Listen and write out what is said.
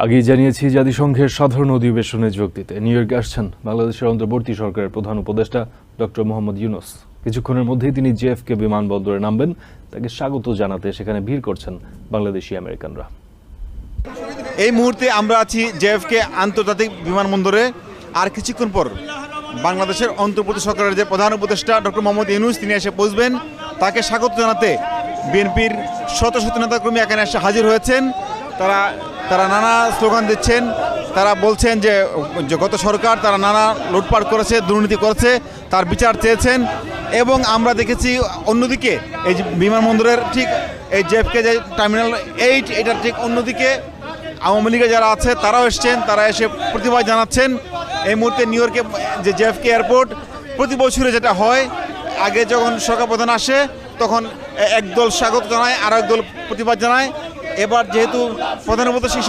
আগেই জানিয়েছি জাতিসংঘের সাধারণ অধিবেশনে যোগ দিতে নিউ ইয়র্কে আসছেন বাংলাদেশের অন্তর্বর্তী সরকারের প্রধান উপদেষ্টা ডক্টর মোহাম্মদ ইউনূস। কিছুক্ষণের মধ্যেই তিনি জেএফকে বিমানবন্দরে নামবেন। তাকে স্বাগত জানাতে সেখানে ভিড় করছেন বাংলাদেশি আমেরিকানরা। এই মুহূর্তে আমরা আছি জেএফকে আন্তর্জাতিক বিমানবন্দরে। আর কিছুক্ষণ পর বাংলাদেশের অন্তর্বর্তী সরকারের যে প্রধান উপদেষ্টা ডক্টর মোহাম্মদ ইউনূস তিনি এসে পৌঁছবেন। তাকে স্বাগত জানাতে বিএনপির শত শত নেতাকর্মী এখানে এসে হাজির হয়েছেন। তারা নানা স্লোগান দিচ্ছেন। তারা বলছেন যে গত সরকার তারা নানা লুটপাট করেছে, দুর্নীতি করেছে, তার বিচার চেয়েছেন। এবং আমরা দেখেছি অন্যদিকে এই যে বিমানবন্দরের ঠিক এই জেএফকে যে টার্মিনাল 8 এটার ঠিক অন্যদিকে আওয়ামী লীগের যারা আছে তারাও এসছেন, তারা এসে প্রতিবাদ জানাচ্ছেন। এই মুহূর্তে নিউ ইয়র্কে যে জেএফকে এয়ারপোর্ট প্রতি বছরে যেটা হয়, আগে যখন সরকার প্রধান আসে তখন একদল স্বাগত জানায় আর একদল প্রতিবাদ জানায়। এবার যেহেতু প্রধান উপদেষ্টা